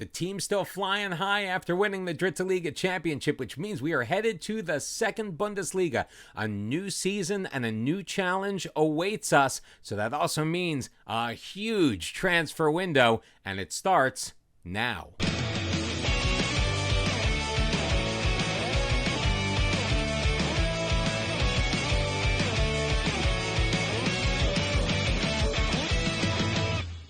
The team's still flying high after winning the Liga championship, which means we are headed to the 2.Bundesliga. A new season and a new challenge awaits us, so that also means a huge transfer window, and it starts now.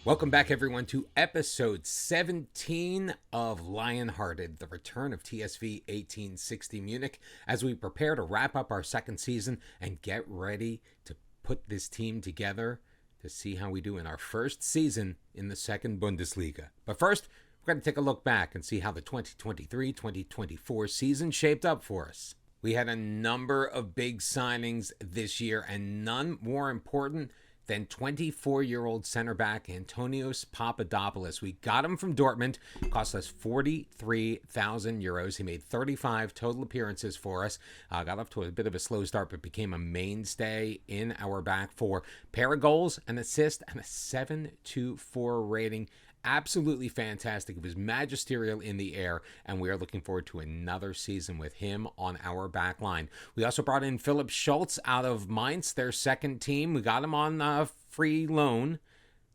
Welcome back, everyone, to episode 17 of Lionhearted, the return of TSV 1860 Munich, as we prepare to wrap up our second season and get ready to put this team together to see how we do in our first season in the 2.Bundesliga. But first, we're going to take a look back and see how the 2023-2024 season shaped up for us. We had a number of big signings this year, and none more important than 24-year-old center back Antonios Papadopoulos. We got him from Dortmund. It cost us 43,000 euros. He made 35 total appearances for us. Got off to a bit of a slow start, but became a mainstay in our back four. Pair of goals, an assist, and a 7.24 rating. Absolutely fantastic. It was magisterial in the air, and we are looking forward to another season with him on our back line. We also brought in Philipp Schultz out of Mainz, their second team. We got him on free loan.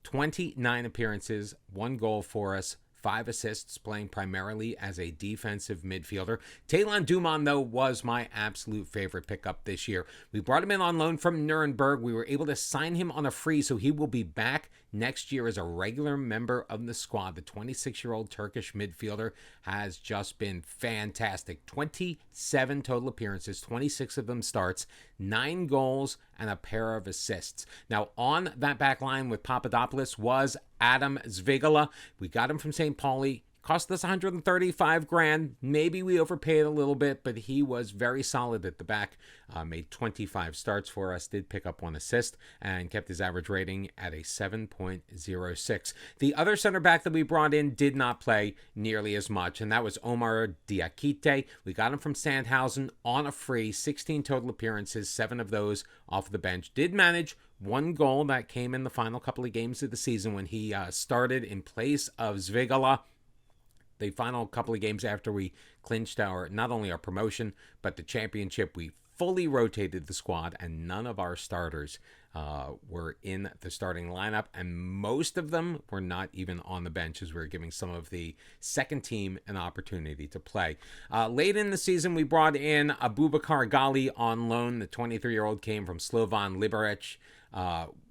29 appearances, 1 goal for us, 5 assists, playing primarily as a defensive midfielder. Taylon Duman, though, was my absolute favorite pickup this year. We brought him in on loan from Nuremberg. We were able to sign him on a free, so he will be back next year as a regular member of the squad. The 26-year-old Turkish midfielder has just been fantastic. 27 total appearances, 26 of them starts, 9 goals, and a pair of assists. Now, on that back line with Papadopoulos was Adam Zvigala. We got him from St. Pauli. Cost us 135 grand. Maybe we overpaid a little bit, but he was very solid at the back. Made 25 starts for us, did pick up 1 assist, and kept his average rating at a 7.06. The other center back that we brought in did not play nearly as much, and that was Omar Diakite. We got him from Sandhausen on a free, 16 total appearances, 7 of those off the bench. Did manage 1 goal that came in the final couple of games of the season when he started in place of Zvigala. The final couple of games after we clinched not only our promotion, but the championship, we fully rotated the squad, and none of our starters were in the starting lineup, and most of them were not even on the bench, as we were giving some of the second team an opportunity to play. Late in the season, we brought in Abubakar Gali on loan. The 23-year-old came from Slovan Liberec.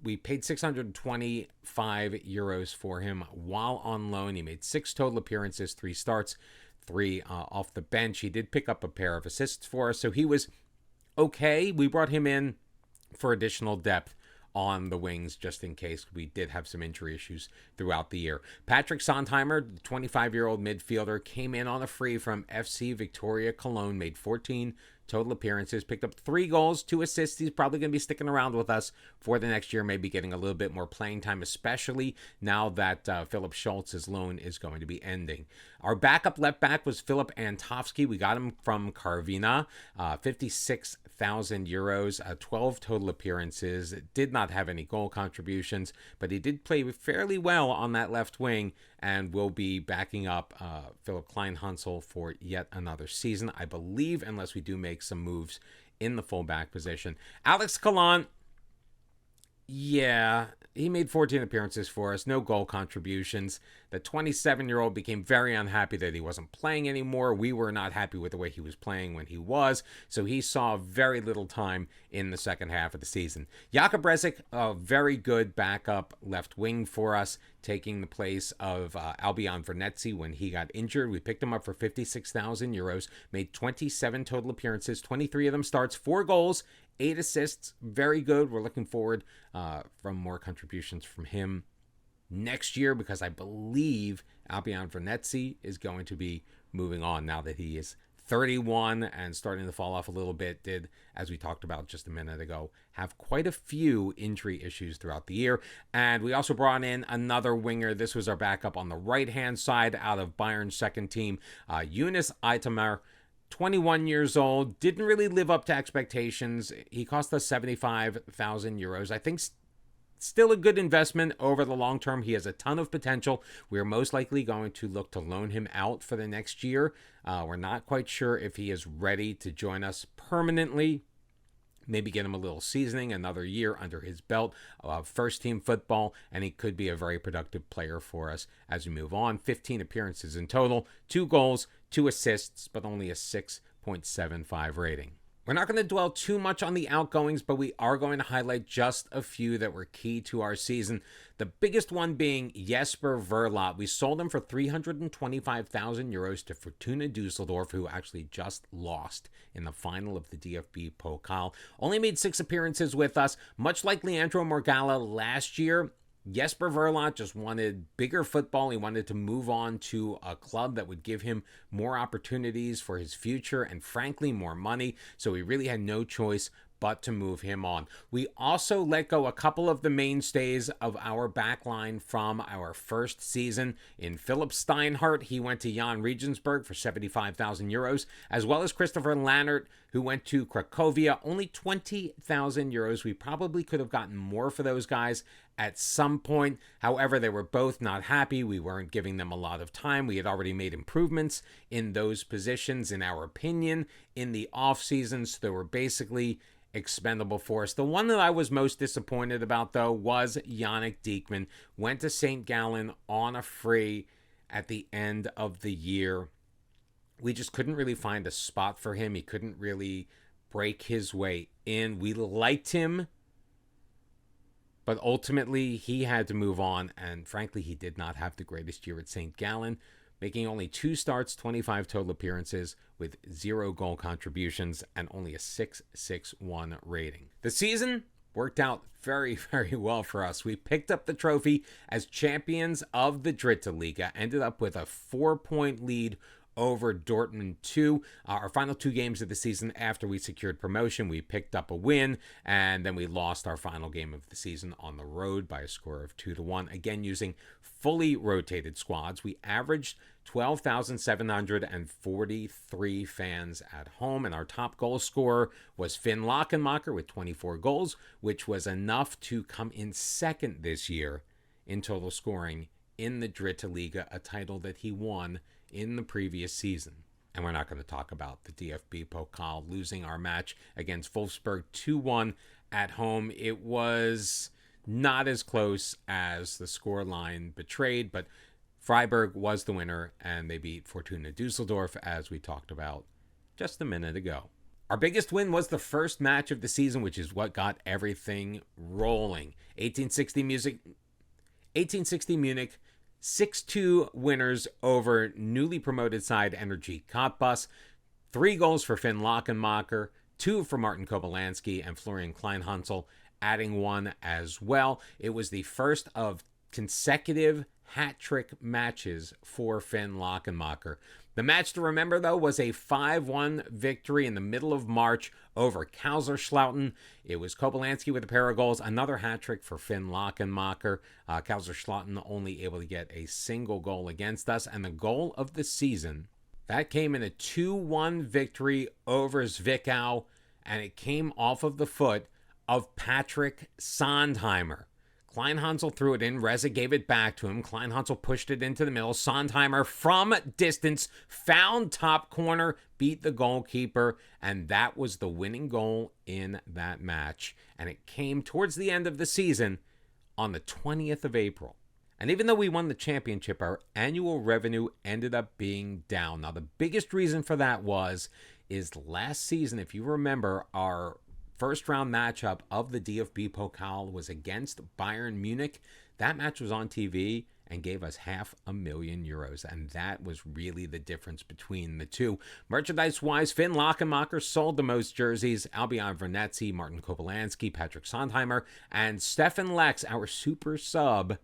We paid 625 euros for him while on loan. He made 6 total appearances, 3 starts, 3 off the bench. He did pick up a pair of assists for us, so he was okay. We brought him in for additional depth on the wings, just in case we did have some injury issues throughout the year. Patrick Sondheimer, the 25-year-old midfielder, came in on a free from FC Victoria Cologne, made 14 total appearances, picked up 3 goals, 2 assists. He's probably going to be sticking around with us for the next year, maybe getting a little bit more playing time, especially now that Philipp Schultz's loan is going to be ending. Our backup left back was Filip Antovski. We got him from Karvina, 56,000 euros, 12 total appearances. Did not have any goal contributions, but he did play fairly well on that left wing, and will be backing up Philip Kleinhansel for yet another season, I believe, unless we do make some moves in the fullback position. Alex Kalan, yeah, he made 14 appearances for us, no goal contributions. The 27-year-old became very unhappy that he wasn't playing anymore. We were not happy with the way he was playing when he was, so he saw very little time in the second half of the season. Jakub Rezik, a very good backup left wing for us, taking the place of Albion Vernetzi when he got injured. We picked him up for 56,000 euros, made 27 total appearances, 23 of them starts, 4 goals, 8 assists. Very good. We're looking forward from more contributions from him next year, because I believe Albion Vernetzi is going to be moving on now that he is 31 and starting to fall off a little bit. Did, as we talked about just a minute ago, have quite a few injury issues throughout the year. And we also brought in another winger. This was our backup on the right-hand side out of Bayern's second team, Yunus Itamar. 21 years old, didn't really live up to expectations. He cost us 75,000 euros. I think still a good investment over the long term. He has a ton of potential. We're most likely going to look to loan him out for the next year. We're not quite sure if he is ready to join us permanently. Maybe get him a little seasoning, another year under his belt of first-team football, and he could be a very productive player for us as we move on. 15 appearances in total, 2 goals, 2 assists, but only a 6.75 rating. We're not going to dwell too much on the outgoings, but we are going to highlight just a few that were key to our season. The biggest one being Jesper Verlat. We sold him for 325,000 euros to Fortuna Dusseldorf, who actually just lost in the final of the DFB Pokal. Only made 6 appearances with us, much like Leandro Morgalla last year. Jesper Verlat just wanted bigger football. He wanted to move on to a club that would give him more opportunities for his future and, frankly, more money. So he really had no choice but to move him on. We also let go a couple of the mainstays of our backline from our first season. In Philip Steinhardt, he went to Jan Regensburg for 75,000 euros, as well as Christopher Lannert, who went to Cracovia, only 20,000 euros. We probably could have gotten more for those guys at some point. However, they were both not happy. We weren't giving them a lot of time. We had already made improvements in those positions, in our opinion, in the off season. So they were basically expendable for us. The one that I was most disappointed about, though, was Yannick Diekman. Went to St. Gallen on a free at the end of the year. We just couldn't really find a spot for him. He couldn't really break his way in. We liked him, but ultimately he had to move on, and frankly, he did not have the greatest year at St. Gallen, making only 2 starts, 25 total appearances with 0 goal contributions and only a 6.61 rating. The season worked out very, very well for us. We picked up the trophy as champions of the Dritte Liga, ended up with a 4-point lead over Dortmund 2. Our final 2 games of the season after we secured promotion, we picked up a win, and then we lost our final game of the season on the road by a score of 2-1. Again, using fully rotated squads. We averaged 12,743 fans at home, and our top goal scorer was Finn Lachenmacher with 24 goals, which was enough to come in second this year in total scoring in the Dritte Liga, a title that he won in the previous season. And we're not going to talk about the DFB Pokal, losing our match against Wolfsburg 2-1 at home. It was not as close as the scoreline betrayed, but Freiburg was the winner, and they beat Fortuna Dusseldorf, as we talked about just a minute ago. Our biggest win was the first match of the season, which is what got everything rolling. 1860 Munich, 6-2 winners over newly promoted side Energy Cottbus. 3 goals for Finn Lachenmacher, 2 for Martin Kobylянski and Florian Kleinhansel, adding 1 as well. It was the first of consecutive hat-trick matches for Finn Lachenmacher. The match to remember, though, was a 5-1 victory in the middle of March over Kaiserslautern. It was Kobylянski with a pair of goals, another hat-trick for Finn Lachenmacher. Kaiserslautern only able to get a single goal against us, and the goal of the season, that came in a 2-1 victory over Zwickau, and it came off of the foot of Patrick Sondheimer. Kleinhansel threw it in. Reza gave it back to him. Kleinhansel pushed it into the middle. Sondheimer from distance found top corner, beat the goalkeeper, and that was the winning goal in that match. And it came towards the end of the season on the 20th of April. And even though we won the championship, our annual revenue ended up being down. Now, the biggest reason for that is last season, if you remember, our first round matchup of the DFB Pokal was against Bayern Munich. That match was on TV and gave us €500,000, and that was really the difference between the two. Merchandise-wise, Finn Lachenmacher sold the most jerseys. Albion Vernetzi, Martin Kobylянski, Patrick Sondheimer, and Stefan Lex, our super sub,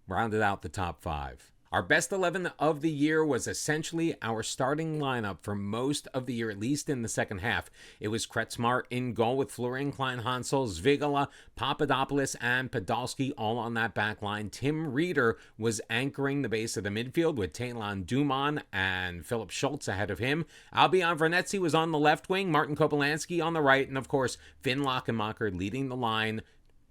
rounded out the top 5. Our best 11 of the year was essentially our starting lineup for most of the year, at least in the second half. It was Kretzmar in goal with Florian Kleinhansel, Zvigala, Papadopoulos, and Podolski all on that back line. Tim Reeder was anchoring the base of the midfield with Taylon Duman and Philip Schultz ahead of him. Albion Vernetzi was on the left wing, Martin Kobylянski on the right, and of course, Finn Lachenmacher leading the line,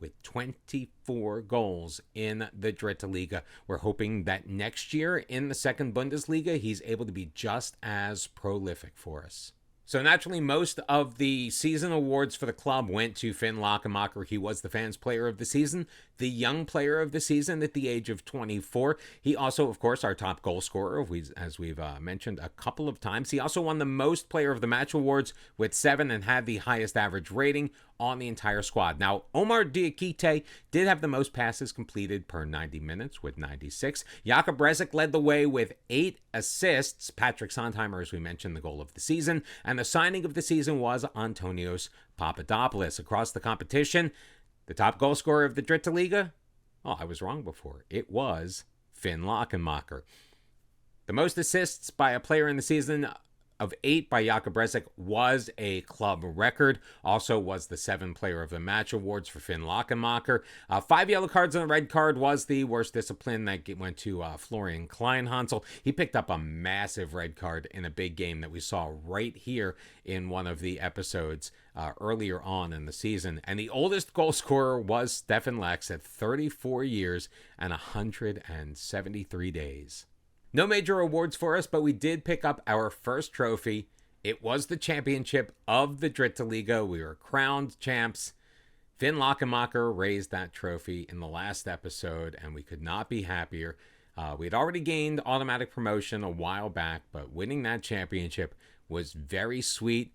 with 24 goals in the Dritte Liga. We're hoping that next year in the second Bundesliga, he's able to be just as prolific for us. So naturally, most of the season awards for the club went to Finn Lachenmacher. He was the fans' player of the season, the young player of the season at the age of 24. He also, of course, our top goal scorer, as we've mentioned a couple of times. He also won the most player of the match awards with 7 and had the highest average rating on the entire squad. Now, Omar Diakite did have the most passes completed per 90 minutes with 96. Jakub Brezek led the way with 8 assists. Patrick Sondheimer, as we mentioned, the goal of the season. And the signing of the season was Antonios Papadopoulos. Across the competition, the top goal scorer of the Dritte Liga? Oh, I was wrong before. It was Finn Lachenmacher. The most assists by a player in the season of 8 by Jakub Brezek was a club record. Also was the 7 player of the match awards for Finn Lachenmacher. 5 yellow cards and a red card was the worst discipline that went to Florian Kleinhansel. He picked up a massive red card in a big game that we saw right here in one of the episodes earlier on in the season. And the oldest goal scorer was Stefan Lex at 34 years and 173 days. No major awards for us, but we did pick up our first trophy. It was the championship of the Dritte Liga. We were crowned champs. Finn Lachenmacher raised that trophy in the last episode, and we could not be happier. We had already gained automatic promotion a while back, but winning that championship was very sweet.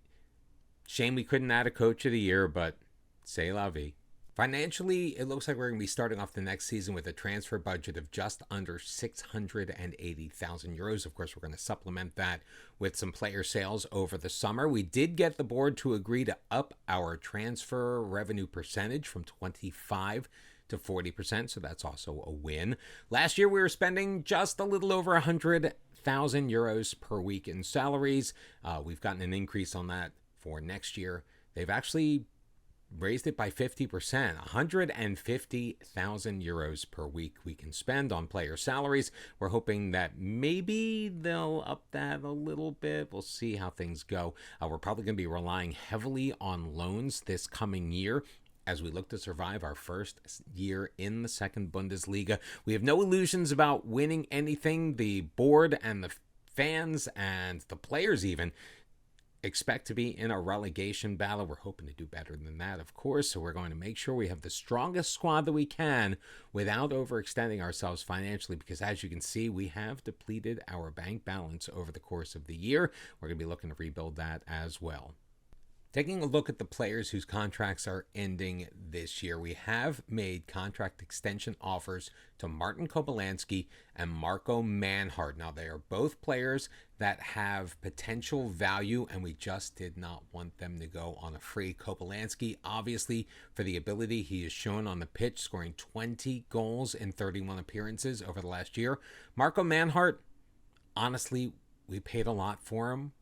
Shame we couldn't add a coach of the year, but c'est la vie. Financially, it looks like we're going to be starting off the next season with a transfer budget of just under 680,000 euros. Of course, we're going to supplement that with some player sales over the summer. We did get the board to agree to up our transfer revenue percentage from 25 to 40%, so that's also a win. Last year, we were spending just a little over 100,000 euros per week in salaries. We've gotten an increase on that for next year. They've actually raised it by 50%, 150,000 euros per week we can spend on player salaries. We're hoping that maybe they'll up that a little bit. We'll see how things go. We're probably going to be relying heavily on loans this coming year as we look to survive our first year in the second Bundesliga. We have no illusions about winning anything. The board and the fans and the players even expect to be in a relegation battle. We're hoping to do better than that, of course, so we're going to make sure we have the strongest squad that we can without overextending ourselves financially, because as you can see, we have depleted our bank balance over the course of the year. We're going to be looking to rebuild that as well. Taking a look at the players whose contracts are ending this year, we have made contract extension offers to Martin Kobylanski and Marco Manhart. Now, they are both players that have potential value, and we just did not want them to go on a free. Kobylanski, obviously, for the ability he has shown on the pitch, scoring 20 goals in 31 appearances over the last year. Marco Manhart, honestly, we paid a lot for him.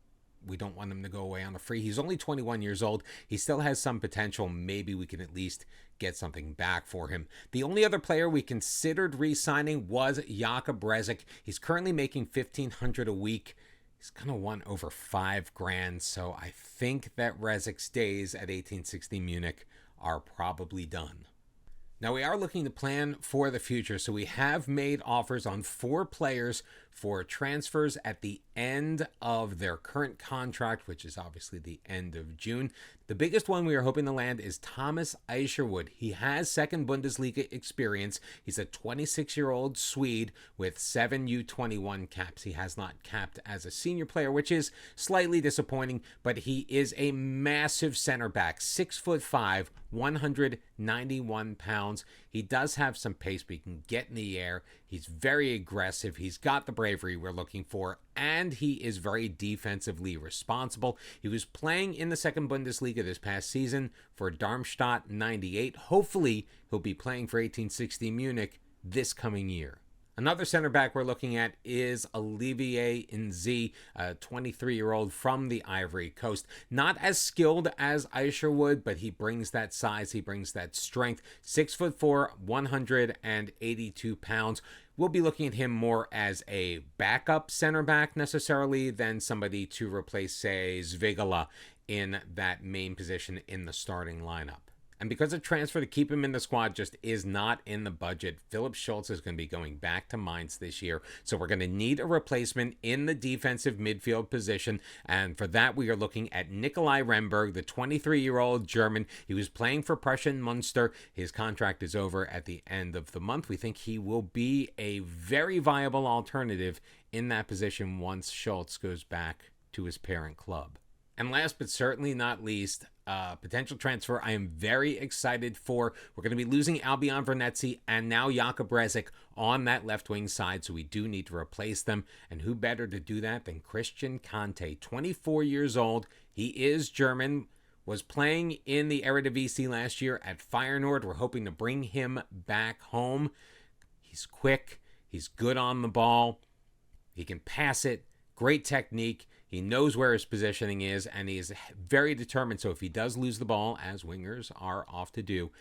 We don't want him to go away on a free. He's only 21 years old. He still has some potential. Maybe we can at least get something back for him. The only other player we considered re-signing was Jakub Brezek. He's currently making $1,500 a week. He's going to want over $5,000. So I think that Brezek's days at 1860 Munich are probably done. Now, we are looking to plan for the future, so we have made offers on 4 players for transfers at the end of their current contract, which is obviously the end of June. The biggest one we are hoping to land is Thomas Isherwood. He has second Bundesliga experience. He's a 26-year-old Swede with 7 U21 caps. He has not capped as a senior player, which is slightly disappointing, but he is a massive center back, 6'5", 191 pounds. He does have some pace, but he can get in the air. He's very aggressive. He's got the bravery we're looking for, and he is very defensively responsible. He was playing in the second Bundesliga this past season for Darmstadt 98. Hopefully, he'll be playing for 1860 Munich this coming year. Another center back we're looking at is Olivier Nzi, a 23-year-old from the Ivory Coast. Not as skilled as Isherwood, but he brings that size, he brings that strength. 6'4", 182 pounds. We'll be looking at him more as a backup center back necessarily than somebody to replace, say, Zvigala in that main position in the starting lineup. And because a transfer to keep him in the squad just is not in the budget, Philipp Schultz is going to be going back to Mainz this year. So we're going to need a replacement in the defensive midfield position. And for that, we are looking at Nikolai Remberg, the 23-year-old German. He was playing for Prussian Munster. His contract is over at the end of the month. We think he will be a very viable alternative in that position once Schultz goes back to his parent club. And last but certainly not least, potential transfer I am very excited for. We're going to be losing Albion Vernetzi and now Jakub Rezic on that left wing side, so we do need to replace them. And who better to do that than Christian Conte, 24 years old. He is German, was playing in the Eredivisie last year at Feyenoord. We're hoping to bring him back home. He's quick. He's good on the ball. He can pass it. Great technique. He knows where his positioning is, and he is very determined. So if he does lose the ball, as wingers are off to do,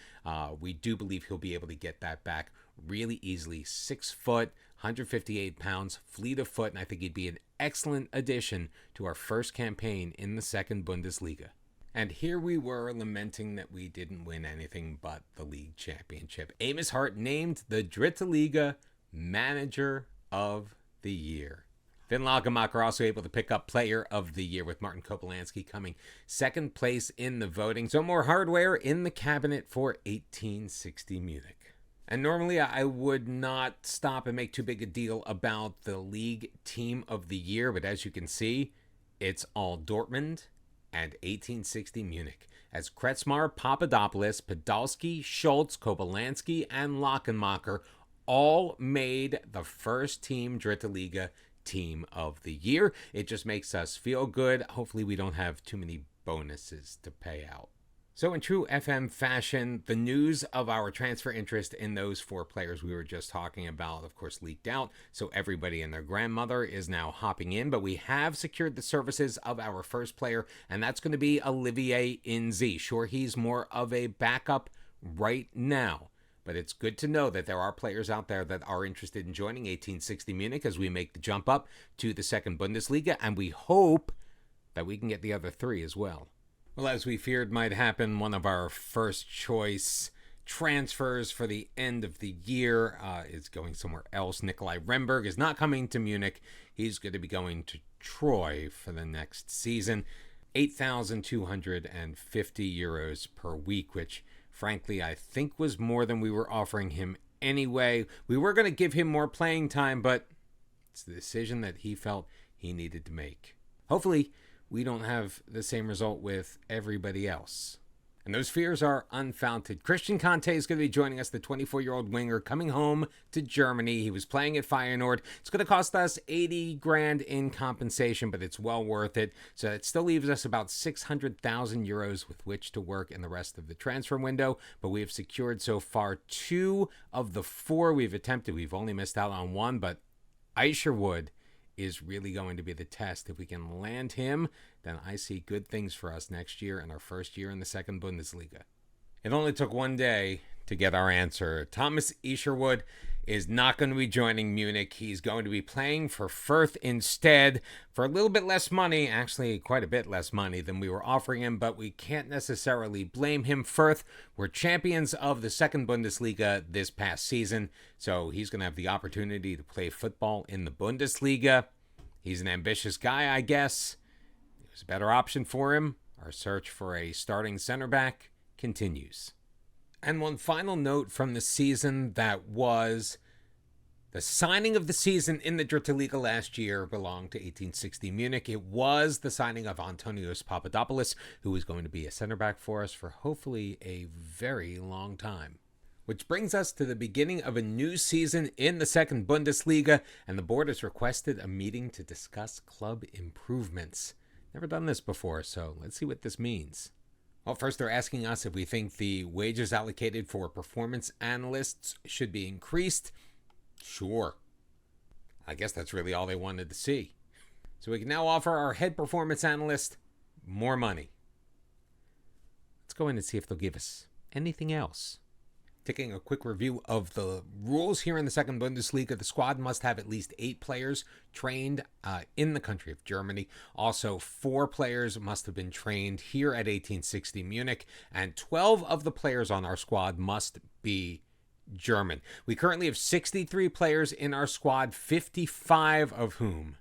we do believe he'll be able to get that back really easily. 6 foot, 158 pounds, fleet of foot, and I think he'd be an excellent addition to our first campaign in the 2nd Bundesliga. And here we were lamenting that we didn't win anything but the league championship. Amos Hart named the Dritte Liga Manager of the Year. Finn Lagermacher also able to pick up Player of the Year, with Martin Kopolansky coming 2nd place in the voting. So more hardware in the cabinet for 1860 Munich. And normally I would not stop and make too big a deal about the league team of the year, but as you can see, it's all Dortmund and 1860 Munich, as Kretzmar, Papadopoulos, Podolski, Schultz, Kopolansky, and Lagermacher all made the first team Dritte Liga team of the year. It just makes us feel good. Hopefully we don't have too many bonuses to pay out. So in true FM fashion, the news of our transfer interest in those 4 players we were just talking about, of course, leaked out. So everybody and their grandmother is now hopping in. But we have secured the services of our first player, and that's going to be Olivier Inzi. Sure, he's more of a backup right now, but it's good to know that there are players out there that are interested in joining 1860 Munich as we make the jump up to the 2nd Bundesliga, and we hope that we can get the other 3 as well. Well, as we feared might happen, one of our first choice transfers for the end of the year is going somewhere else. Nikolai Remberg is not coming to Munich. He's going to be going to Troy for the next season. 8,250 euros per week, which frankly I think was more than we were offering him anyway. We were going to give him more playing time, but it's the decision that he felt he needed to make. Hopefully we don't have the same result with everybody else. And those fears are unfounded. Christian Conte is going to be joining us, the 24-year-old winger coming home to Germany. He was playing at Feyenoord. It's going to cost us 80 grand in compensation, but it's well worth it. So it still leaves us about 600,000 euros with which to work in the rest of the transfer window. But we have secured so far 2 of the 4 we've attempted. We've only missed out on 1, but Isherwood is really going to be the test. If we can land him, then I see good things for us next year in our first year in the 2nd Bundesliga. It only took 1 day to get our answer. Thomas Isherwood is not going to be joining Munich. He's going to be playing for Fürth instead for a little bit less money, actually quite a bit less money than we were offering him, but we can't necessarily blame him. Fürth were champions of the 2nd Bundesliga this past season, so he's going to have the opportunity to play football in the Bundesliga. He's an ambitious guy, I guess. It was a better option for him. Our search for a starting center back continues. And one final note from the season, that was the signing of the season in the Dritte Liga last year belonged to 1860 Munich. It was the signing of Antonios Papadopoulos, who is going to be a center back for us for hopefully a very long time. Which brings us to the beginning of a new season in the 2nd Bundesliga, and the board has requested a meeting to discuss club improvements. Never done this before, so let's see what this means. Well, first they're asking us if we think the wages allocated for performance analysts should be increased. Sure. I guess that's really all they wanted to see. So we can now offer our head performance analyst more money. Let's go in and see if they'll give us anything else. Taking a quick review of the rules here in the second Bundesliga, the squad must have at least 8 players trained in the country of Germany. Also, 4 players must have been trained here at 1860 Munich, and 12 of the players on our squad must be German. We currently have 63 players in our squad, 55 of whom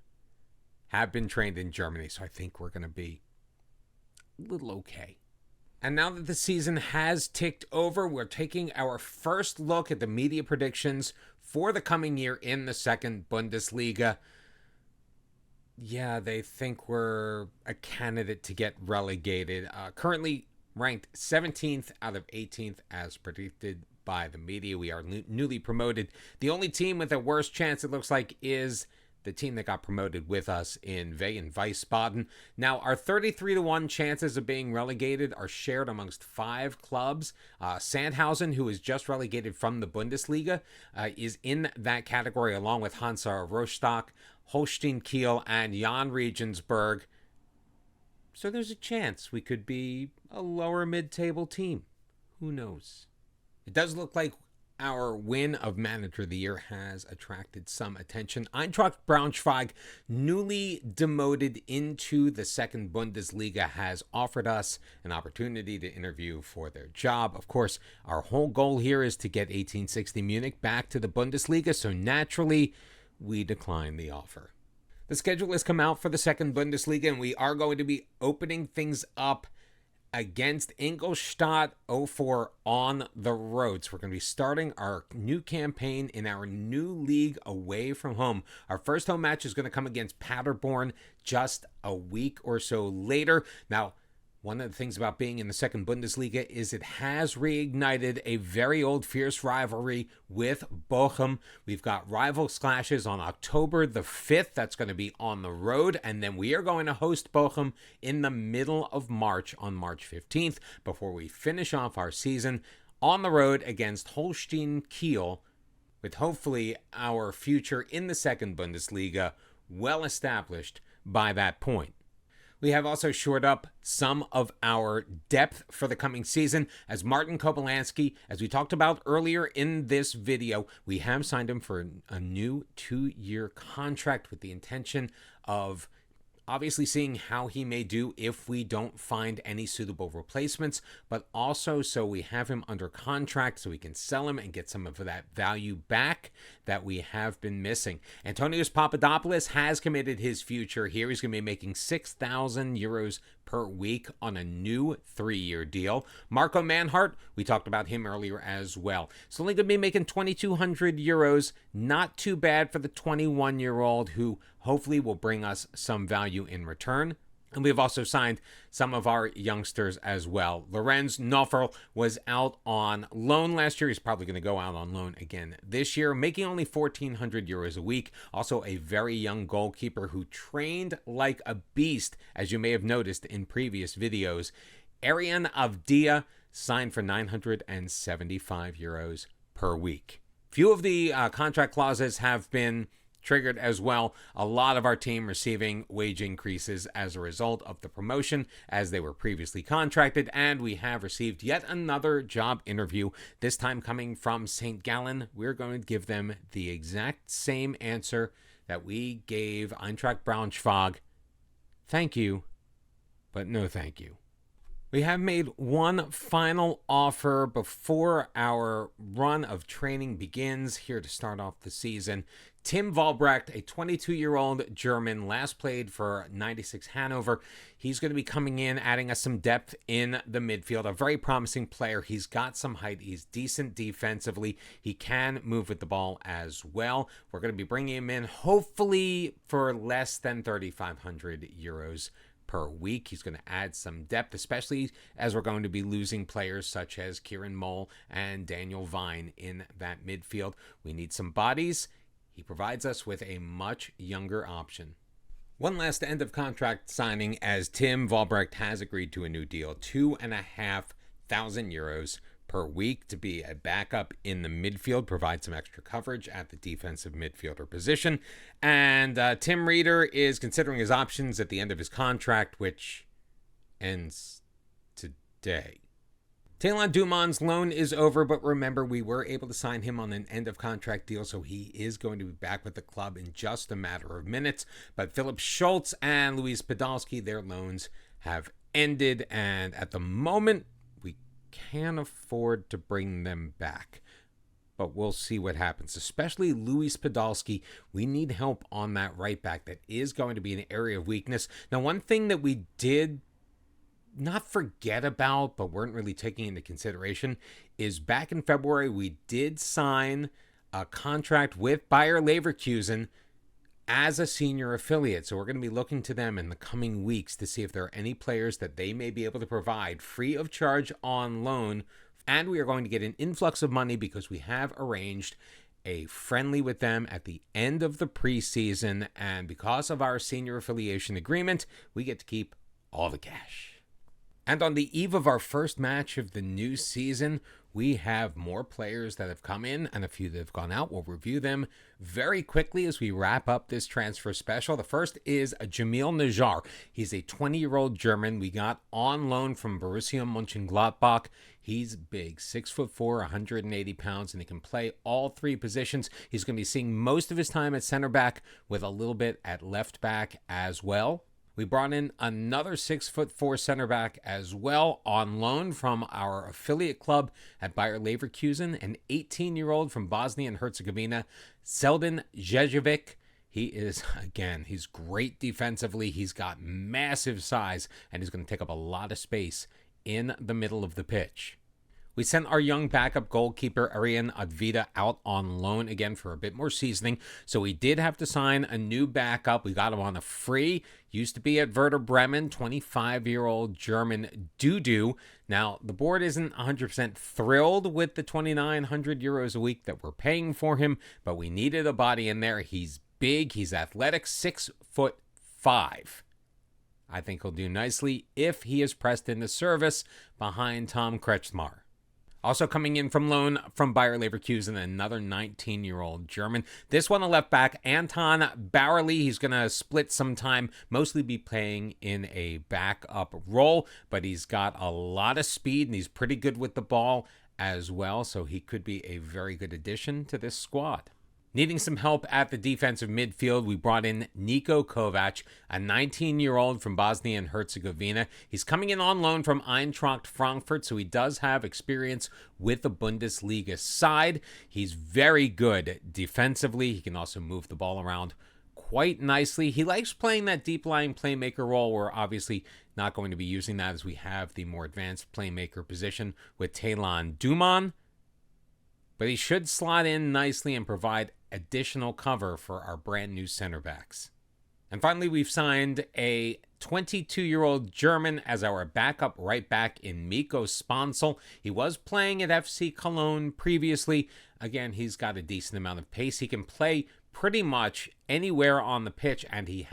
have been trained in Germany, so I think we're going to be a little okay. And now that the season has ticked over, we're taking our first look at the media predictions for the coming year in the second Bundesliga. Yeah, they think we're a candidate to get relegated. Currently ranked 17th out of 18th as predicted by the media. We are newly promoted. The only team with a worse chance, it looks like, is the team that got promoted with us in Wiesbaden. Now, our 33-1 chances of being relegated are shared amongst 5 clubs. Sandhausen, who is just relegated from the Bundesliga, is in that category along with Hansa Rostock, Holstein Kiel, and Jan Regensburg. So there's a chance we could be a lower mid-table team. Who knows? It does look like our win of Manager of the Year has attracted some attention. Eintracht Braunschweig, newly demoted into the second Bundesliga, has offered us an opportunity to interview for their job. Of course, our whole goal here is to get 1860 Munich back to the Bundesliga, so naturally, we decline the offer. The schedule has come out for the second Bundesliga, and we are going to be opening things up against Ingolstadt 04 on the road. So we're going to be starting our new campaign in our new league away from home. Our first home match is going to come against Paderborn just a week or so later. Now, one of the things about being in the second Bundesliga is it has reignited a very old fierce rivalry with Bochum. We've got rival clashes on October the 5th. That's going to be on the road. And then we are going to host Bochum in the middle of March on March 15th before we finish off our season on the road against Holstein Kiel, with hopefully our future in the second Bundesliga well established by that point. We have also shored up some of our depth for the coming season, as Martin Kobylanski, as we talked about earlier in this video, we have signed him for a new 2-year contract with the intention of obviously seeing how he may do if we don't find any suitable replacements, but also so we have him under contract so we can sell him and get some of that value back that we have been missing. Antonios Papadopoulos has committed his future here. He's going to be making 6,000 euros per week on a new 3-year deal. Marco Manhart, we talked about him earlier as well. He's only going to be making 2,200 euros. Not too bad for the 21-year-old who hopefully will bring us some value in return. And we've also signed some of our youngsters as well. Lorenz Nofferl was out on loan last year. He's probably going to go out on loan again this year, making only 1,400 euros a week. Also a very young goalkeeper who trained like a beast, as you may have noticed in previous videos. Arian Avdia signed for 975 euros per week. Few of the contract clauses have been triggered as well. A lot of our team receiving wage increases as a result of the promotion as they were previously contracted, and we have received yet another job interview, this time coming from St. Gallen. We're going to give them the exact same answer that we gave Eintracht Braunschweig. Thank you, but no thank you. We have made one final offer before our run of training begins here to start off the season. Tim Vollbracht, a 22-year-old German, last played for 96 Hanover. He's going to be coming in, adding us some depth in the midfield. A very promising player. He's got some height. He's decent defensively. He can move with the ball as well. We're going to be bringing him in, hopefully, for less than 3,500 euros per week. He's going to add some depth, especially as we're going to be losing players such as Kieran Moll and Daniel Vine in that midfield. We need some bodies. He provides us with a much younger option. One last end of contract signing, as Tim Vollbracht has agreed to a new deal, 2,500 euros per week to be a backup in the midfield, provide some extra coverage at the defensive midfielder position. And Tim Reeder is considering his options at the end of his contract, which ends today. Taylon Dumon's loan is over, but remember, we were able to sign him on an end-of-contract deal, so he is going to be back with the club in just a matter of minutes. But Philip Schultz and Luis Podolski, their loans have ended, and at the moment, we can't afford to bring them back. But we'll see what happens, especially Luis Podolski. We need help on that right back. That is going to be an area of weakness. Now, one thing that we did not forget about, but weren't really taking into consideration, is back in February, we did sign a contract with Bayer Leverkusen as a senior affiliate. So we're going to be looking to them in the coming weeks to see if there are any players that they may be able to provide free of charge on loan. And we are going to get an influx of money because we have arranged a friendly with them at the end of the preseason. And because of our senior affiliation agreement, we get to keep all the cash. And on the eve of our first match of the new season, we have more players that have come in and a few that have gone out. We'll review them very quickly as we wrap up this transfer special. The first is Jamil Najjar. He's a 20-year-old German we got on loan from Borussia Mönchengladbach. He's big, 6'4", 180 pounds, and he can play all three positions. He's going to be seeing most of his time at center back with a little bit at left back as well. We brought in another 6'4" center back as well on loan from our affiliate club at Bayer Leverkusen, an 18-year-old from Bosnia and Herzegovina, Selden Jejovic. He is, again, he's great defensively. He's got massive size, and he's going to take up a lot of space in the middle of the pitch. We sent our young backup goalkeeper, Arian Advida, out on loan again for a bit more seasoning. So we did have to sign a new backup. We got him on a free. Used to be at Werder Bremen, 25-year-old German Dudu. Now, the board isn't 100% thrilled with the 2,900 euros a week that we're paying for him, but we needed a body in there. He's big. He's athletic, 6'5". I think he'll do nicely if he is pressed into service behind Tom Kretschmar. Also coming in from loan from Bayer Leverkusen, another 19-year-old German. This one, a left back, Anton Bauerle. He's going to split some time, mostly be playing in a backup role, but he's got a lot of speed and he's pretty good with the ball as well, so he could be a very good addition to this squad. Needing some help at the defensive midfield, we brought in Niko Kovac, a 19-year-old from Bosnia and Herzegovina. He's coming in on loan from Eintracht Frankfurt, so he does have experience with the Bundesliga side. He's very good defensively. He can also move the ball around quite nicely. He likes playing that deep-lying playmaker role. We're obviously not going to be using that as we have the more advanced playmaker position with Taylon Dumon. But he should slot in nicely and provide additional cover for our brand new center backs. And finally, we've signed a 22-year-old German as our backup right back in Mikko Spansel. He was playing at FC Cologne previously. Again, he's got a decent amount of pace. He can play pretty much anywhere on the pitch, and he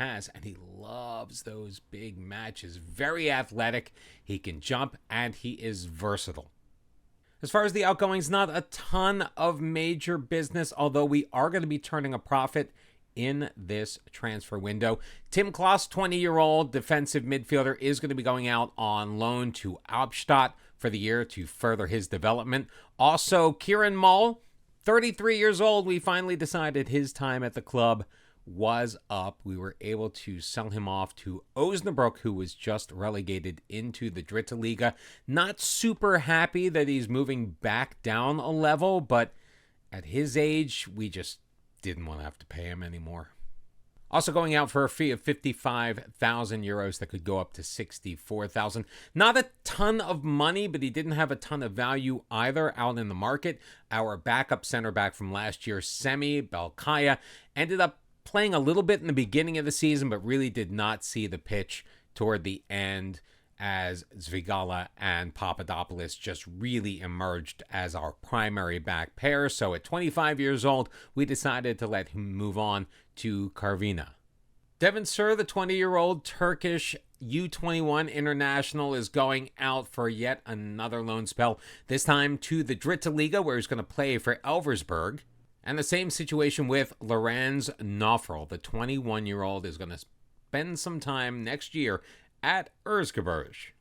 loves those big matches. Very athletic. He can jump, and he is versatile. As far as the outgoings, not a ton of major business, although we are going to be turning a profit in this transfer window. Tim Klaas, 20-year-old defensive midfielder, is going to be going out on loan to Albstadt for the year to further his development. Also, Kieran Mull, 33 years old. We finally decided his time at the club was up. We were able to sell him off to Osnabrück, who was just relegated into the Dritte Liga. Not super happy that he's moving back down a level, but at his age, we just didn't want to have to pay him anymore. Also going out for a fee of 55,000 euros that could go up to 64,000. Not a ton of money, but he didn't have a ton of value either out in the market. Our backup center back from last year, Semi Belkaya, ended up playing a little bit in the beginning of the season, but really did not see the pitch toward the end as Zvigala and Papadopoulos just really emerged as our primary back pair. So at 25 years old, we decided to let him move on to Karvina. Devin Sur, the 20-year-old Turkish U21 international, is going out for yet another loan spell, this time to the Dritte Liga, where he's going to play for Elversberg. And the same situation with Lorenz Knofrel. The 21-year-old is going to spend some time next year at Erzgebirge.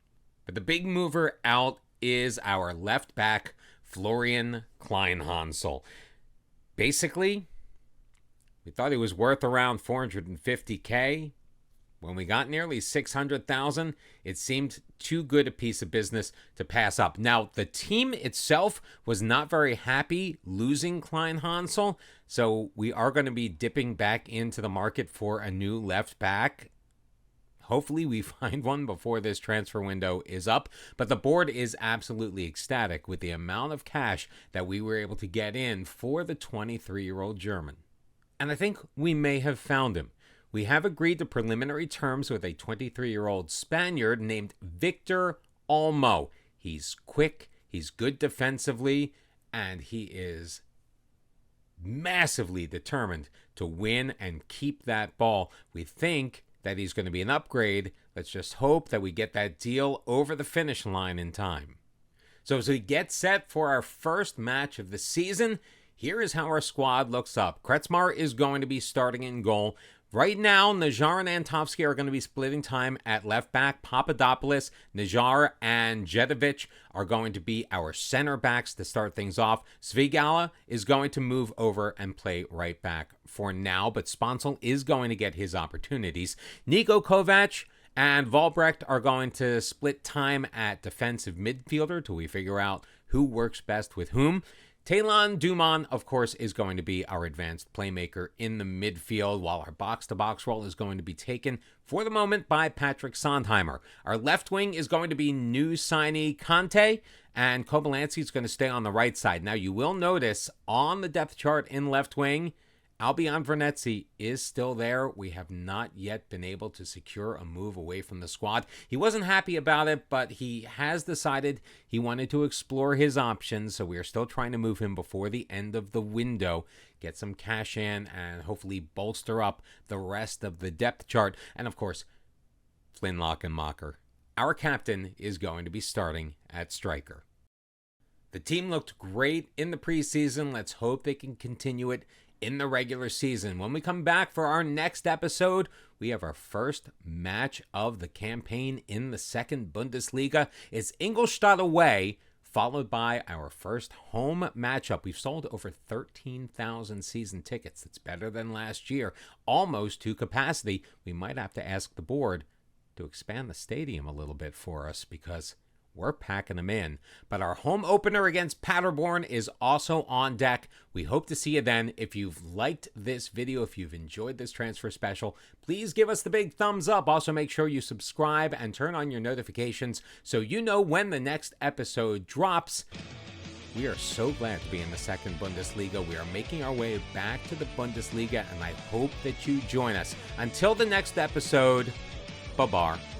But the big mover out is our left back, Florian Kleinhansel. Basically, we thought he was worth around 450K. When we got nearly 600,000, it seemed too good a piece of business to pass up. Now, the team itself was not very happy losing Kleinhansel, so we are going to be dipping back into the market for a new left back. Hopefully we find one before this transfer window is up, but the board is absolutely ecstatic with the amount of cash that we were able to get in for the 23-year-old German. And I think we may have found him. We have agreed to preliminary terms with a 23-year-old Spaniard named Victor Olmo. He's quick, he's good defensively, and he is massively determined to win and keep that ball. We think that he's going to be an upgrade. Let's just hope that we get that deal over the finish line in time. So as we get set for our first match of the season, here is how our squad looks up. Kretzmar is going to be starting in goal. Right now, Najar and Antovsky are going to be splitting time at left back. Papadopoulos, Najar, and Jedovic are going to be our center backs to start things off. Svigala is going to move over and play right back for now, but Sponsel is going to get his opportunities. Niko Kovac and Volbrecht are going to split time at defensive midfielder till we figure out who works best with whom. Talon Duman, of course, is going to be our advanced playmaker in the midfield, while our box-to-box role is going to be taken, for the moment, by Patrick Sondheimer. Our left wing is going to be new signee Conte, and Kobylanski is going to stay on the right side. Now, you will notice on the depth chart in left wing, Albion Vernetzi is still there. We have not yet been able to secure a move away from the squad. He wasn't happy about it, but he has decided he wanted to explore his options, so we are still trying to move him before the end of the window, get some cash in, and hopefully bolster up the rest of the depth chart. And of course, Flynn Lockenmacher, our captain, is going to be starting at striker. The team looked great in the preseason. Let's hope they can continue it in the regular season. When we come back for our next episode, we have our first match of the campaign in the 2nd Bundesliga. It's Ingolstadt away, followed by our first home matchup. We've sold over 13,000 season tickets. That's better than last year, almost to capacity. We might have to ask the board to expand the stadium a little bit for us because we're packing them in. But our home opener against Paderborn is also on deck. We hope to see you then. If you've liked this video, if you've enjoyed this transfer special, please give us the big thumbs up. Also, make sure you subscribe and turn on your notifications so you know when the next episode drops. We are so glad to be in the 2nd Bundesliga. We are making our way back to the Bundesliga, and I hope that you join us. Until the next episode, bye-bye.